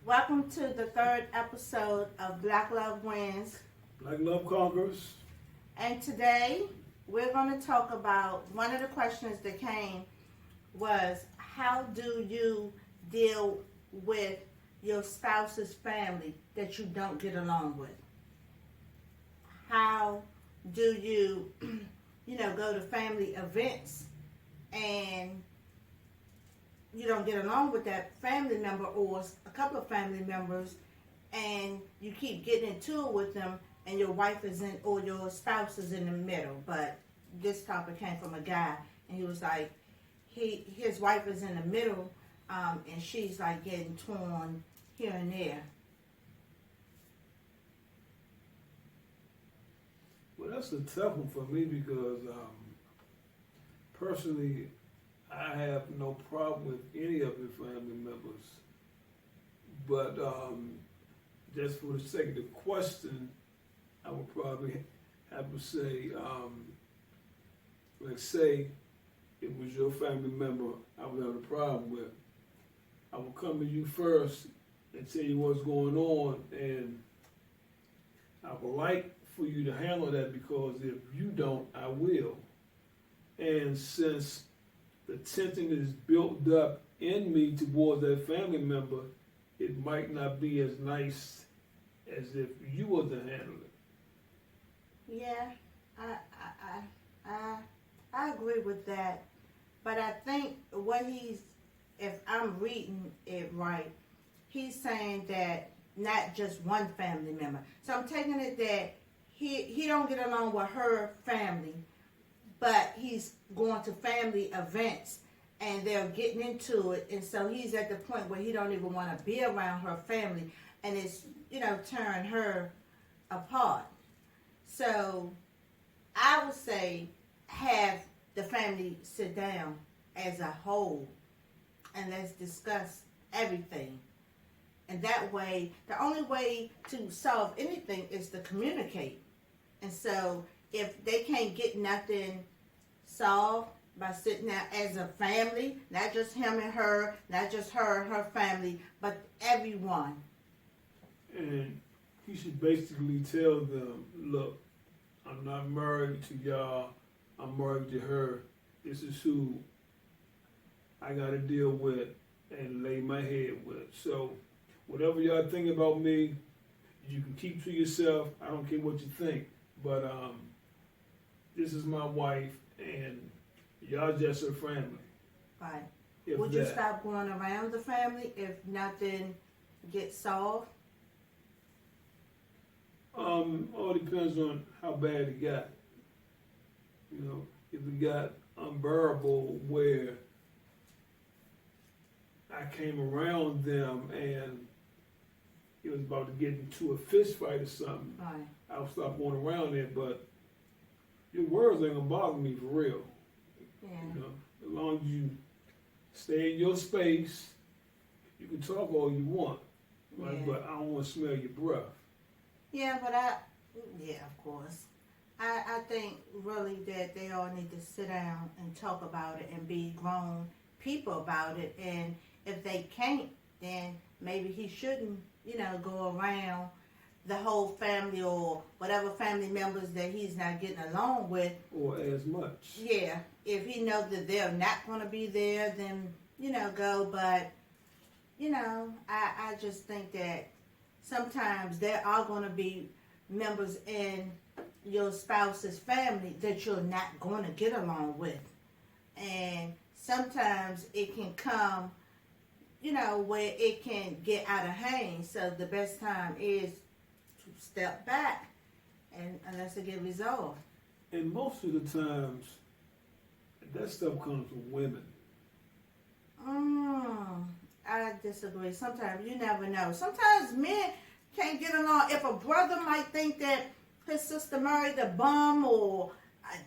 Welcome to the third episode of Black Love Wins. Black love conquers. And today we're going to talk about one of the questions that came was how do you deal with your spouse's family that you don't get along with? How do you, go to family events and you don't get along with that family member or a couple of family members and you keep getting into it with them and your wife is in or your spouse is in the middle. But this topic came from a guy and he was like, his wife is in the middle and she's like getting torn here and there. Well, that's a tough one for me because personally, I have no problem with any of the family members. But just for the sake of the question, I would probably have to say, let's say it was your family member I would have a problem with. I will come to you first and tell you what's going on, and I would like for you to handle that because if you don't, I will. And since the tension is built up in me towards that family member, it might not be as nice as if you were to handle it. Yeah, I agree with that. But I think if I'm reading it right, he's saying that not just one family member. So I'm taking it that he don't get along with her family, but he's going to family events and they're getting into it, and so he's at the point where he don't even want to be around her family, and it's tearing her apart. So I would say have the family sit down as a whole and let's discuss everything. And that way, the only way to solve anything is to communicate. And so if they can't get nothing solved by sitting down as a family, not just him and her, not just her and her family, but everyone. And he should basically tell them, look, I'm not married to y'all, I'm married to her. This is who I got to deal with and lay my head with. So whatever y'all think about me, you can keep to yourself. I don't care what you think. But this is my wife, and y'all just her family. Right. If Would you that. stop going around the family if nothing gets solved? All depends on how bad it got. If it got unbearable where I came around them and it was about to get into a fist fight or something, Right. I'll stop going around there. But your words ain't gonna bother me for real. Yeah. As long as you stay in your space, you can talk all you want, right? Yeah. But I don't want to smell your breath. Yeah, of course. I think really that they all need to sit down and talk about it and be grown people about it. And if they can't, then maybe he shouldn't, go around the whole family or whatever family members that he's not getting along with. Or as much. Yeah, if he knows that they're not going to be there, then, go. But, I just think that sometimes there are going to be members in your spouse's family that you're not going to get along with. And sometimes it can come, where it can get out of hand. So the best time is to step back and unless it get resolved. And most of the times, that stuff comes from women. I disagree. Sometimes you never know. Sometimes men can't get along. If a brother might think that his sister married a bum, or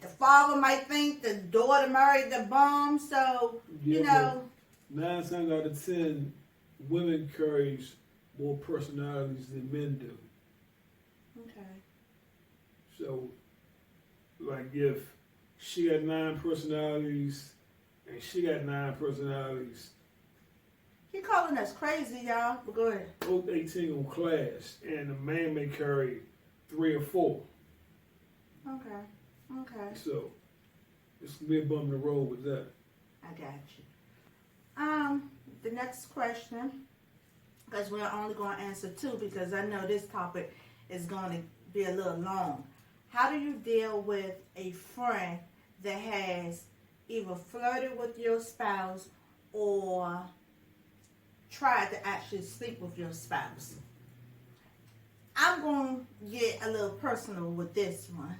the father might think the daughter married the bum, so, Yeah, 9 times out of 10, women carries more personalities than men do. Okay. So, like if she got 9 personalities and she got 9 personalities, He calling us crazy, y'all. But go ahead. Both 18 on class, and a man may carry 3 or 4. Okay. So, it's going to be a bum in the road with that. I got you. The next question, because we're only going to answer 2 because I know this topic is going to be a little long. How do you deal with a friend that has either flirted with your spouse or tried to actually sleep with your spouse? I'm going to get a little personal with this one.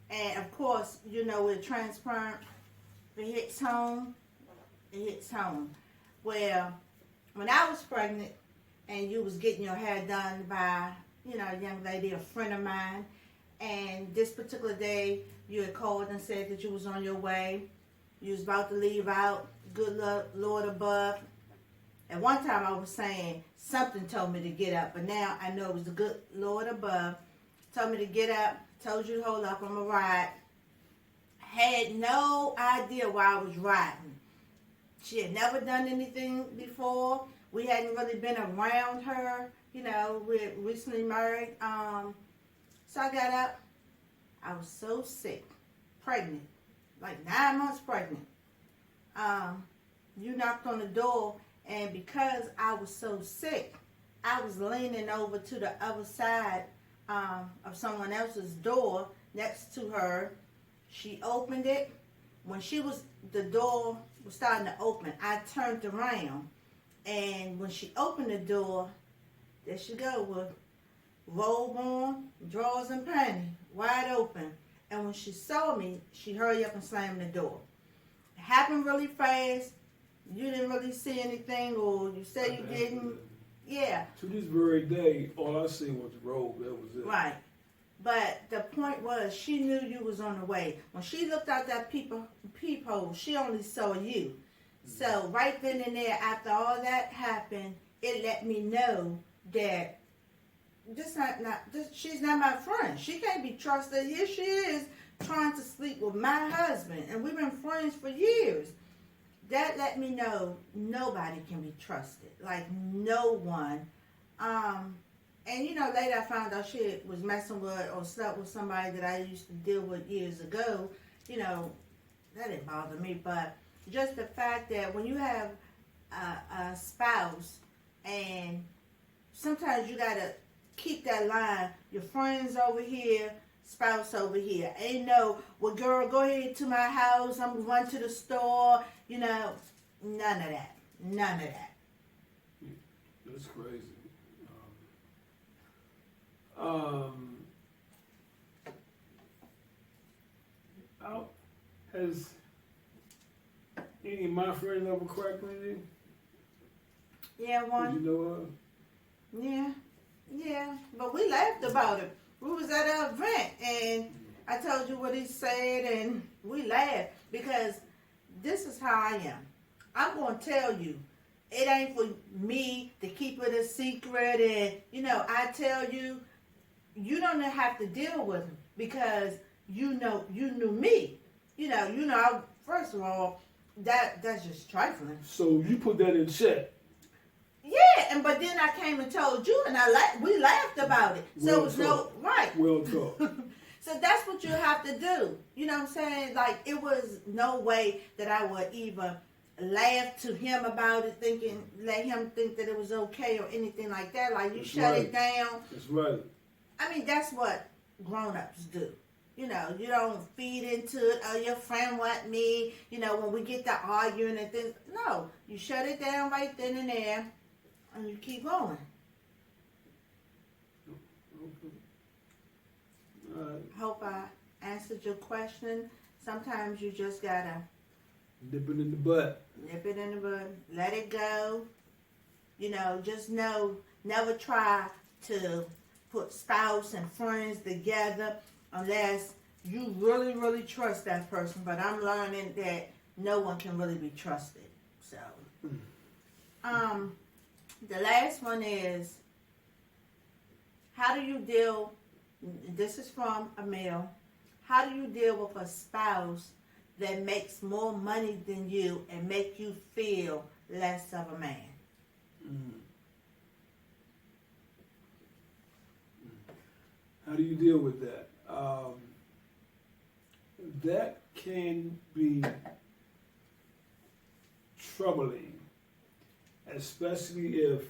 And of course, you know, we're transparent. If it hits home, it hits home. Well, when I was pregnant and you was getting your hair done by, you know, a young lady, a friend of mine, and this particular day you had called and said that you was on your way, you was about to leave out, good luck, Lord above. At one time I was saying something told me to get up, but now I know it was the good Lord above. Told me to get up, told you to hold up, I'm going to ride. Had no idea why I was riding. She had never done anything before. We hadn't really been around her. You know, we're recently married. So I got up. I was so sick, pregnant, like 9 months pregnant. You knocked on the door, and because I was so sick, I was leaning over to the other side of someone else's door next to her. She opened it. When the door was starting to open, I turned around, and when she opened the door, there she go with robe on, drawers and panties, wide open. And when she saw me, she hurried up and slammed the door. It happened really fast. You didn't really see anything, or you said you didn't. Yeah. To this very day, all I seen was the robe. That was it. Right. But the point was, she knew you was on the way. When she looked out that peephole, she only saw you. So right then and there, after all that happened, it let me know that she's not my friend. She can't be trusted. Here she is trying to sleep with my husband, and we've been friends for years. That let me know nobody can be trusted. Like, no one. And, you know, later I found out she was messing with or slept with somebody that I used to deal with years ago. You know, that didn't bother me. But just the fact that when you have a spouse, and sometimes you got to keep that line, your friends over here, spouse over here. Ain't no, well, girl, go ahead to my house, I'm going to run to the store. You know, none of that. None of that. That's crazy. Has any of my friends ever cracked on you? Yeah, one. Did you know of? Yeah. But we laughed about it. We was at an event, and I told you what he said, and we laughed because this is how I am. I'm going to tell you. It ain't for me to keep it a secret, and, you know, I tell you, you don't have to deal with him because you knew me. You know, first of all, that's just trifling. So you put that in check. Yeah, but then I came and told you, and we laughed about it. So Well it was no right. Well talk. So that's what you have to do. You know what I'm saying? Like, it was no way that I would even laugh to him about it, let him think that it was okay or anything like that. Like, you shut it down. That's right. I mean, that's what grown-ups do. You know, you don't feed into it. Oh, your friend want me. You know, when we get to arguing and things. No, you shut it down right then and there, and you keep going. Okay. All right. Hope I answered your question. Sometimes you just gotta Nip it in the butt. nip it in the bud, let it go. You know, just know, never try to put spouse and friends together unless you really, really trust that person. But I'm learning that no one can really be trusted. So, the last one is, how do you deal, this is from a male, how do you deal with a spouse that makes more money than you and make you feel less of a man? How do you deal with that? That can be troubling, especially if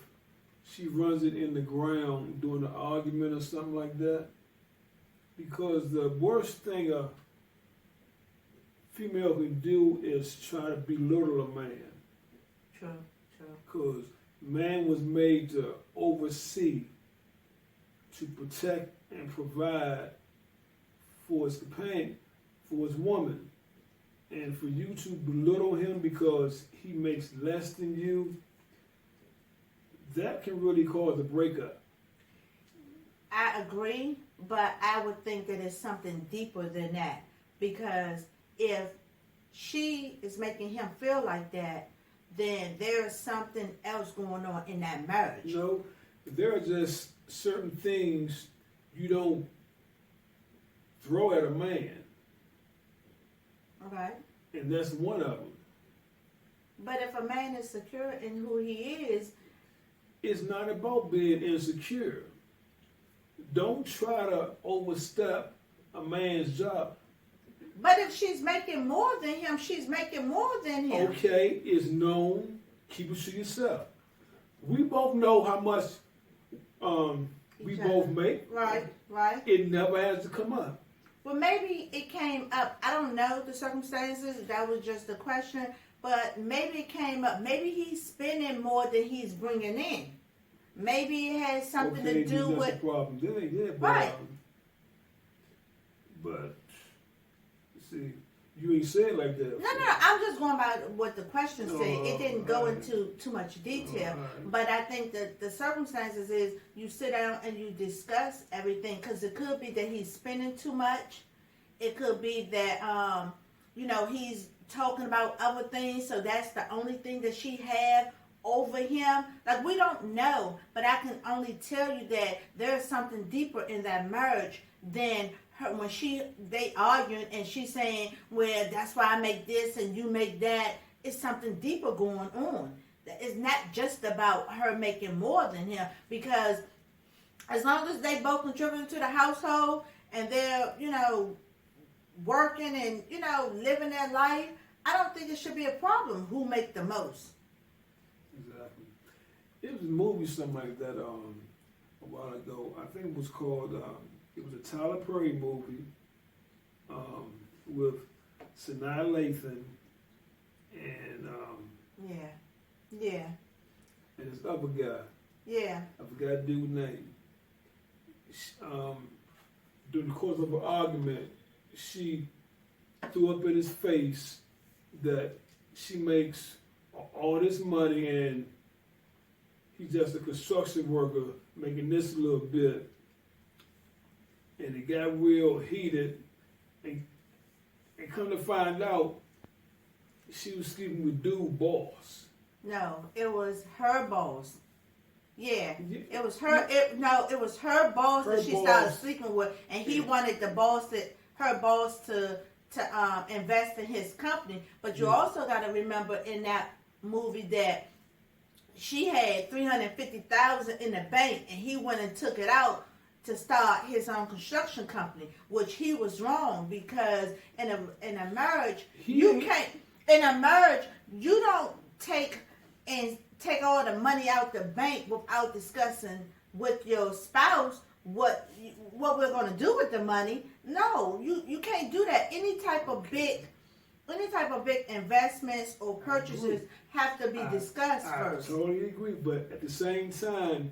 she runs it in the ground during an argument or something like that. Because the worst thing a female can do is try to belittle a man. True. Because man was made to oversee, to protect and provide for his companion, for his woman. And for you to belittle him because he makes less than you, that can really cause a breakup. I agree, but I would think that it's something deeper than that. Because if she is making him feel like that, then there is something else going on in that marriage. No, there are just certain things you don't throw at a man. Okay. And that's one of them. But if a man is secure in who he is, it's not about being insecure. Don't try to overstep a man's job. but if she's making more than him, she's making more than him. Okay, it's known. Keep it to yourself. We both know how much we Each both other. make. Right. It never has to come up. Well, maybe it came up. I don't know the circumstances. That was just the question. But maybe it came up. Maybe he's spending more than he's bringing in. Maybe it has something Okay, to do that's with. the problem. Then ain't that, but, Right. But see, you ain't said it like that. No. I'm just going by what the question said. It didn't go alright. into too much detail. Alright. But I think that the circumstances is you sit down and you discuss everything, because it could be that he's spending too much. It could be that he's talking about other things, so that's the only thing that she had over him. Like, we don't know, but I can only tell you that there's something deeper in that marriage than her when they arguing and she's saying, well, that's why I make this and you make that. It's something deeper going on. It's not just about her making more than him, because as long as they both contribute to the household and they're, working and, living their life, I don't think it should be a problem who make the most. Exactly. It was a movie, something like that, a while ago. I think it was called, it was a Tyler Perry movie, with Sanaa Lathan and, Yeah. and this other guy. Yeah. I forgot the dude's name. During the course of an argument, she threw up in his face that she makes all this money and he's just a construction worker making this little bit. And it got real heated, and come to find out, she was sleeping with dude boss. No, it was her boss. Yeah, Yeah. it was her. It was her boss Her that she boss. started sleeping with, and he wanted her boss to invest in his company. But you Yeah. also got to remember in that movie that she had $350,000 in the bank, and he went and took it out to start his own construction company, which he was wrong, because in a marriage you don't take all the money out the bank without discussing with your spouse what we're going to do with the money. No, you can't do that. Any type of big investments or purchases have to be discussed first. I totally agree, but at the same time,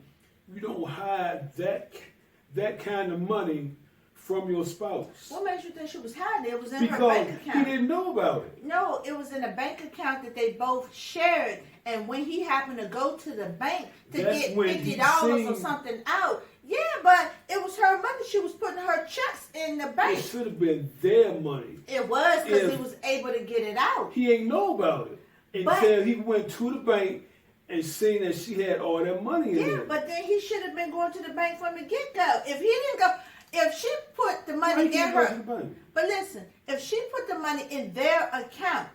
you don't hide that kind of money from your spouse. What makes you think she was hiding it? It was in her Because bank he account. didn't know about it. No, it was in a bank account that they both shared. And when he happened to go to the bank to That's get when he $50 or seen- something out, yeah, but it was her money. She was putting her checks in the bank. It should have been their money. It was because If- he was able to get it out. He ain't know about it But- until he went to the bank and seen that she had all that money in Yeah, there. but then he should have been going to the bank from the get-go. If he didn't go, if she put the money Why he in can't go to her, the bank? but listen, if she put the money in their account,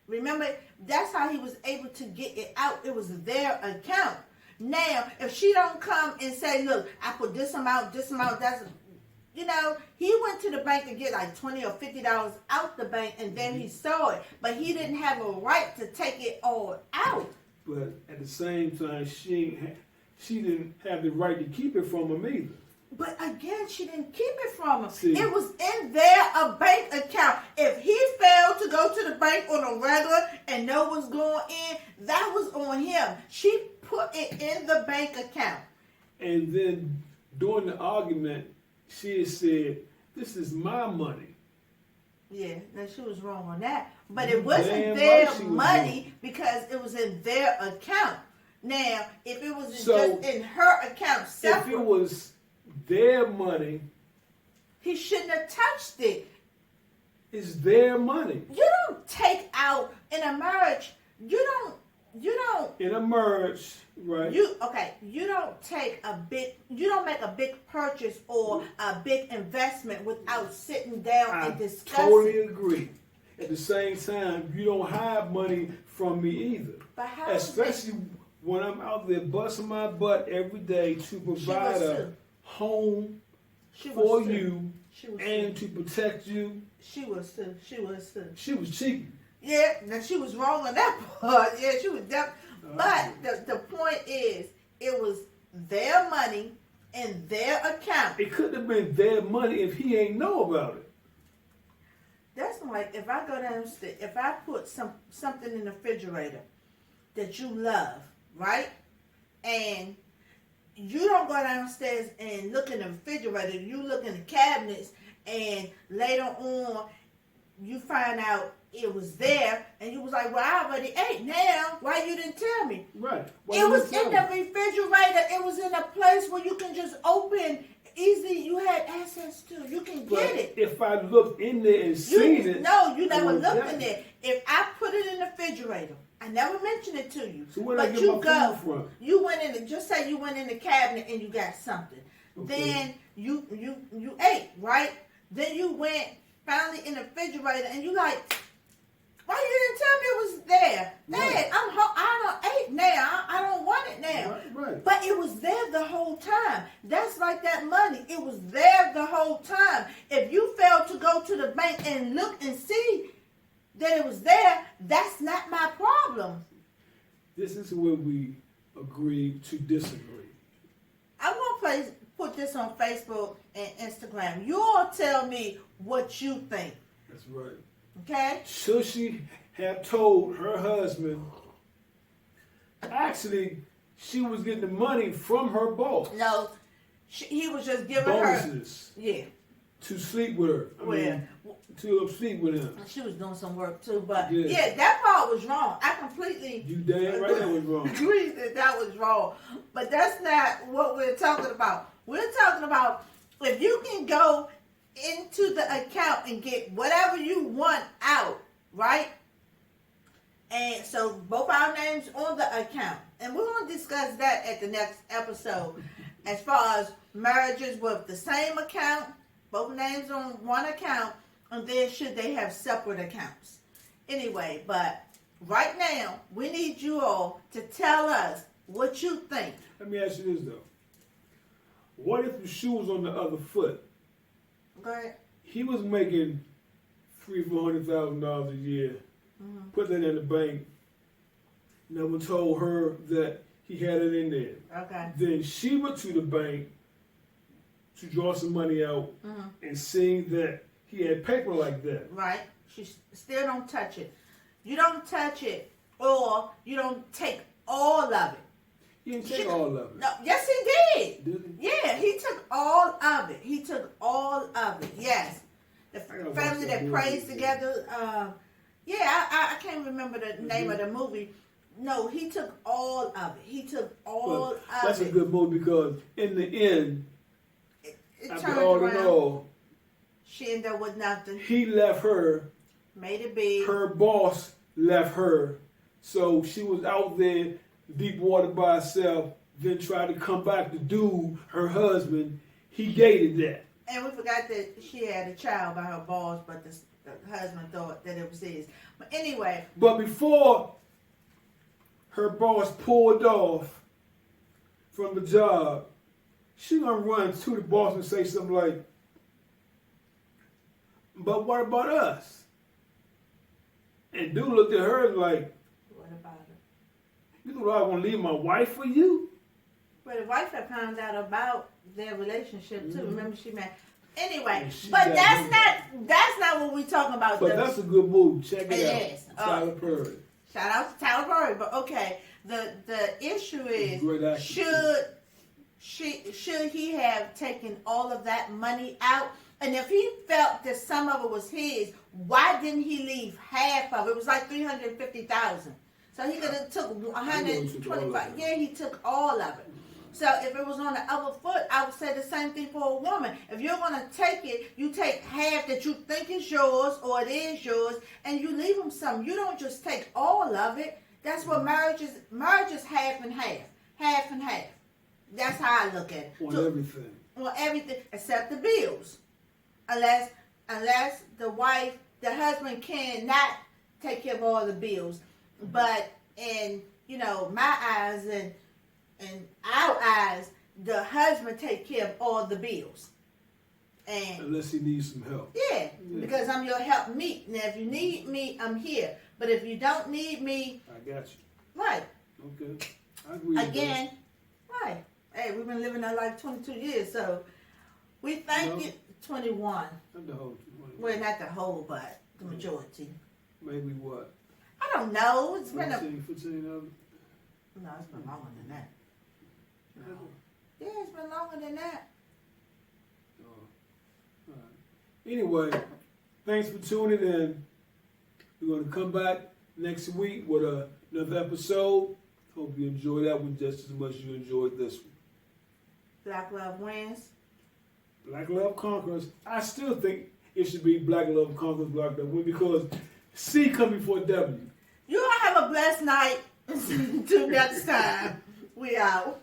remember, that's how he was able to get it out. It was their account. Now, if she don't come and say, look, I put this amount, that's he went to the bank to get like $20 or $50 out the bank, and then he saw it. But he didn't have a right to take it all out. But at the same time, she didn't have the right to keep it from him either. But again, she didn't keep it from him. See, it was in a bank account. If he failed to go to the bank on a regular and know what's going in, that was on him. She put it in the bank account. And then during the argument, she had said, "This is my money." Yeah, now she was wrong on that. But it wasn't Damn their right she was money wrong. because it was in their account. Now, if it was So, just in her account separate, if it was their money, he shouldn't have touched it. it's their money. You don't take out in a marriage. You don't. In a marriage, right? You don't make a big purchase or a big investment without sitting down and I discussing. totally agree. At the same time, you don't hide money from me either. But how Especially when I'm out there busting my butt every day to provide a home for you and to protect you. She was too. She was cheating. Yeah, now she was wrong on that part. Yeah, she was But the point is, it was their money in their account. It couldn't have been their money if he ain't know about it. That's like if I go downstairs, if I put something in the refrigerator that you love, right? And you don't go downstairs and look in the refrigerator, you look in the cabinets, and later on you find out it was there, and you was like, well, I already ate. Now, why you didn't tell me? Right. It was in the refrigerator. It was in a place where you can just open easily. You had access to. You can get it. If I looked in there and seen it. No, you never looked in there. If I put it in the refrigerator, I never mentioned it to you. So where did I get my food from? You went in. Just say you went in the cabinet and you got something. Okay. Then you ate, right? Then you went finally in the refrigerator and you like, why you didn't tell me it was there? Dad, Right. I don't ate now. I don't want it now. Right. But it was there the whole time. That's like that money. It was there the whole time. If you failed to go to the bank and look and see that it was there, that's not my problem. This is where we agree to disagree. I'm going to put this on Facebook and Instagram. You all tell me what you think. That's right. Okay? Should she have told her husband? Actually, she was getting the money from her boss. No, he was just giving bonuses. Yeah. To sleep with her. I mean, to sleep with him. She was doing some work too, but yeah, that part was wrong. I completely. You damn right that was wrong. Agree that was wrong, but that's not what we're talking about. We're talking about if you can go into the account and get whatever you want out, right? And so both our names on the account. And we're going to discuss that at the next episode. As far as marriages with the same account, both names on one account, and then should they have separate accounts. Anyway, but right now, we need you all to tell us what you think. Let me ask you this, though. What if the shoe was on the other foot? Go ahead. He was making $300,000-$400,000 a year. Mm-hmm. Put that in the bank. Never told her that he had it in there. Okay. Then she went to the bank to draw some money out and seeing that he had paper like that. Right. She still don't touch it. You don't touch it, or you don't take all of it. He didn't take all of it. No, yes, he did. Did he? Yeah, he took all of it. He took all of it. Yes, the family that prays together. I can't remember the name of the movie. No, he took all of it. He took all of it. That's a good movie because in the end, it after all in all, she ended up with nothing. He left her. Made it big. Her boss left her, so she was out there deep water by herself. Then tried to come back to do her husband. He gated that. And we forgot that she had a child by her boss, but the husband thought that it was his. But anyway. But before her boss pulled off from the job, she gonna run to the boss and say something like, but what about us? And dude looked at her like, What about it? you know I want to leave my wife for you? But the wife had found out about their relationship too. Remember, she met. Anyway, And she but got that's not what we talking about. But that's a good move. Check it out. It is. Tyler Perry. Shout out to Tyler Perry. But okay, the issue is Great actor. should he have taken all of that money out? And if he felt that some of it was his, why didn't he leave half of it? It was like $350,000. So he could have took 125. Yeah, he took all of it. So if it was on the other foot, I would say the same thing for a woman. If you're going to take it, you take half that you think is yours or it is yours, and you leave them some. You don't just take all of it. That's what marriage is. Marriage is half and half. Half and half. That's how I look at it. On everything. On everything except the bills. Unless the husband cannot take care of all the bills. But in, my eyes and our eyes, the husband take care of all the bills. And unless he needs some help. Yeah, because I'm your help meet. Now, if you need me, I'm here. But if you don't need me, I got you. Right. Okay. I agree with Again, right. Hey, we've been living our life 22 years, so we thank you. 21. Not the whole 21. Well, not the whole, but the majority. Maybe what? I don't know. It's been 14, 15 of them? No, it's been longer than that. No. Yeah, it's been longer than that. All right. Anyway, thanks for tuning in. We're going to come back next week with another episode. Hope you enjoyed that one just as much as you enjoyed this one. Black love wins. Black love conquers. I still think it should be black love conquers black love wins because C come before W. You all have a blessed night. Till next time. We out.